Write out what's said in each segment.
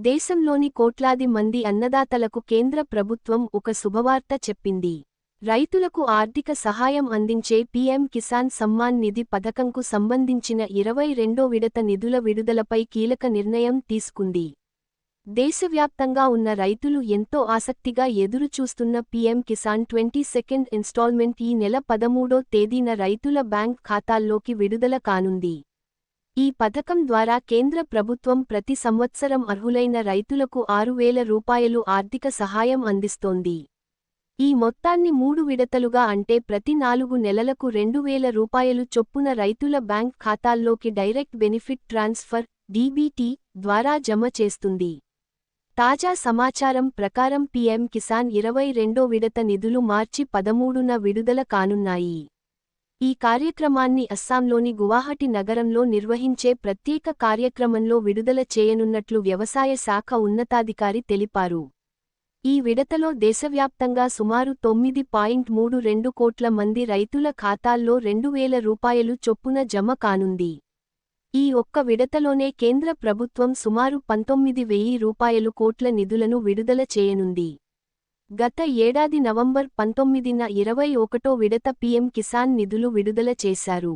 దేశంలోని కోట్లాది మంది అన్నదాతలకు కేంద్ర ప్రభుత్వం ఒక శుభవార్త చెప్పింది. రైతులకు ఆర్థిక సహాయం అందించే పీఎం కిసాన్ సమ్మాన్ నిధి పథకంకు సంబంధించిన 22వ విడత నిధుల విడుదలపై కీలక నిర్ణయం తీసుకుంది. దేశవ్యాప్తంగా ఉన్న రైతులు ఎంతో ఆసక్తిగా ఎదురుచూస్తున్న పీఎం కిసాన్ 22nd ఇన్స్టాల్మెంట్ ఈ నెల 13వ తేదీన రైతుల బ్యాంక్ ఖాతాల్లోకి విడుదల కానుంది. ఈ పథకం ద్వారా కేంద్ర ప్రభుత్వం ప్రతి సంవత్సరం అర్హులైన రైతులకు 6,000 రూపాయలు ఆర్థిక సహాయం అందిస్తోంది. ఈ మొత్తాన్ని 3 విడతలుగా అంటే ప్రతి 4 నెలలకు 2,000 రూపాయలు చొప్పున రైతుల బ్యాంక్ ఖాతాల్లోకి డైరెక్ట్ బెనిఫిట్ ట్రాన్స్ఫర్ (డీబీటీ) ద్వారా జమ చేస్తుంది. తాజా సమాచారం ప్రకారం పీఎం కిసాన్ 22వ విడత నిధులు మార్చి 13న విడుదల కానున్నాయి. ఈ కార్యక్రమాన్ని అస్సాంలోని గువాహటి నగరంలో నిర్వహించే ప్రత్యేక కార్యక్రమంలో విడుదల చేయనున్నట్లు వ్యవసాయ శాఖ ఉన్నతాధికారి తెలిపారు. ఈ విడతలో దేశవ్యాప్తంగా సుమారు 9.32 కోట్ల మంది రైతుల ఖాతాల్లో 2,000 రూపాయలు చొప్పున జమ కానుంది. ఈ ఒక్క విడతలోనే కేంద్ర ప్రభుత్వం సుమారు 19,000 రూపాయలు కోట్ల నిధులను విడుదల చేయనుంది. గత ఏడాది నవంబర్ 19న 21వ విడత పీఎం కిసాన్ నిధులు విడుదల చేశారు.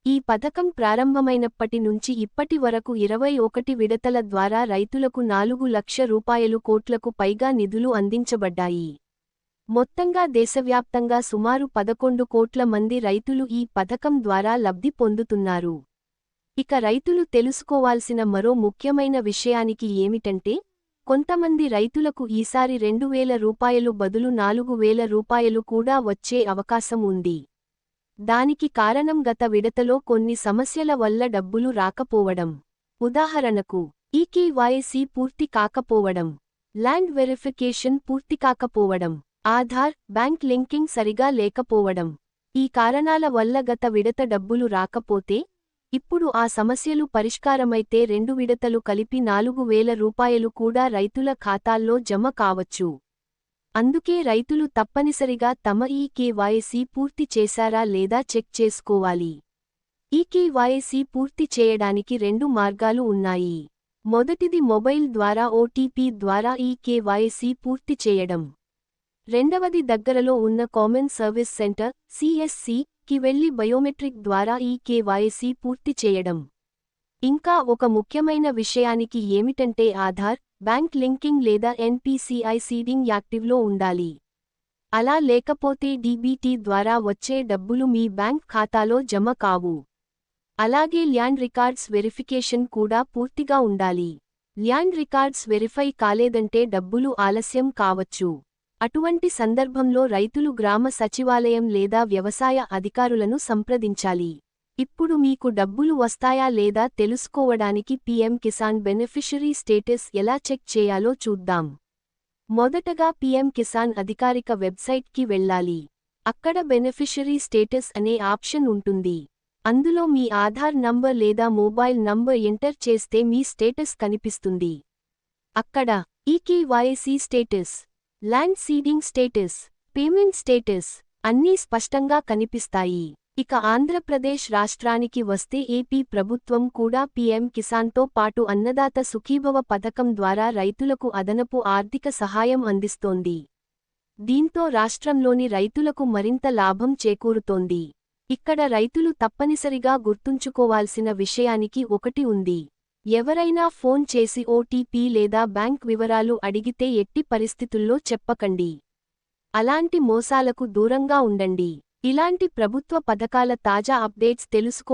ఈ పథకం ప్రారంభమైనప్పటి నుంచి ఇప్పటి వరకు 21 విడతల ద్వారా రైతులకు 4 లక్షల రూపాయలు కోట్లకు పైగా నిధులు అందించబడ్డాయి. మొత్తంగా దేశవ్యాప్తంగా సుమారు 11 కోట్ల మంది రైతులు ఈ పథకం ద్వారా లబ్ధి పొందుతున్నారు. ఇక రైతులు తెలుసుకోవాల్సిన మరో ముఖ్యమైన విషయానికి ఏమిటంటే, కొంతమంది రైతులకు ఈసారి 2,000 రూపాయలు బదులు 4,000 రూపాయలు కూడా వచ్చే అవకాశం ఉంది. దానికి కారణం గత విడతలో కొన్ని సమస్యల వల్ల డబ్బులు రాకపోవడం. ఉదాహరణకు, ఈకేవైసీ పూర్తి కాకపోవడం, ల్యాండ్ వెరిఫికేషన్ పూర్తి కాకపోవడం, ఆధార్, బ్యాంక్ లింకింగ్ సరిగా లేకపోవడం. ఈ కారణాల వల్ల గత విడత డబ్బులు రాకపోతే, ఇప్పుడు ఆ సమస్యలు పరిష్కారమైతే 2 విడతలు కలిపి 4,000 రూపాయలు కూడా రైతుల ఖాతాల్లో జమ కావచ్చు. అందుకే రైతులు తప్పనిసరిగా తమ ఈకేవైసీ పూర్తి చేశారా లేదా చెక్ చేసుకోవాలి. ఈకేవైసీ పూర్తి చేయడానికి 2 మార్గాలు ఉన్నాయి. మొదటిది మొబైల్ ద్వారా ఓటీపీ ద్వారా ఈకేవైసీ పూర్తి చేయడం. రెండవది దగ్గరలో ఉన్న కామన్ సర్వీస్ సెంటర్ (సిఎస్సి) కి వెళ్లి బయోమెట్రిక్ ద్వారా ఈకేవైసీ పూర్తి చేయడం. ఇంకా ఒక ముఖ్యమైన విషయానికి ఏమిటంటే ఆధార్, బ్యాంక్ లింకింగ్ లేదా ఎన్పీసీఐ సీడింగ్ యాక్టివ్లో ఉండాలి. అలా లేకపోతే డీబీటీ ద్వారా వచ్చే డబ్బులు మీ బ్యాంక్ ఖాతాలో జమ కావు. అలాగే ల్యాండ్ రికార్డ్స్ వెరిఫికేషన్ కూడా పూర్తిగా ఉండాలి. ల్యాండ్ రికార్డ్స్ వెరిఫై కాలేదంటే డబ్బులు ఆలస్యం కావచ్చు. అటువంటి సందర్భంలో రైతులు గ్రామ సచివాలయం లేదా వ్యవసాయ అధికారులను సంప్రదించాలి. ఇప్పుడు మీకు డబ్బులు వస్తాయా లేదా తెలుసుకోవడానికి పీఎం కిసాన్ బెనిఫిషరీ స్టేటస్ ఎలా చెక్ చేయాలో చూద్దాం. మొదటగా పీఎం కిసాన్ అధికారిక వెబ్సైట్కి వెళ్ళాలి. అక్కడ బెనిఫిషరీ స్టేటస్ అనే ఆప్షన్ ఉంటుంది. అందులో మీ ఆధార్ నంబర్ లేదా మొబైల్ నంబర్ ఎంటర్ చేస్తే మీ స్టేటస్ కనిపిస్తుంది. అక్కడ eKYC status, land seeding status, payment status అన్నీ స్పష్టంగా కనిపిస్తాయి. ఇక ఆంధ్రప్రదేశ్ రాష్ట్రానికి వస్తే ఏపీ ప్రభుత్వం కూడా పీఎం కిసాన్తో పాటు అన్నదాత సుఖీభవ పథకం ద్వారా రైతులకు అదనపు ఆర్థిక సహాయం అందిస్తోంది. దీంతో రాష్ట్రంలోని రైతులకు మరింత లాభం చేకూరుతోంది. ఇక్కడ రైతులు తప్పనిసరిగా గుర్తుంచుకోవాల్సిన విషయానికి ఒకటి ఉంది. ఎవరైనా ఫోన్ చేసి ఓటీపీ లేదా బ్యాంక్ వివరాలు అడిగితే ఎట్టి పరిస్థితుల్లో చెప్పకండి. అలాంటి మోసాలకు దూరంగా ఉండండి. ఇలాంటి ప్రభుత్వ పథకాల తాజా అప్డేట్స్ తెలుసుకో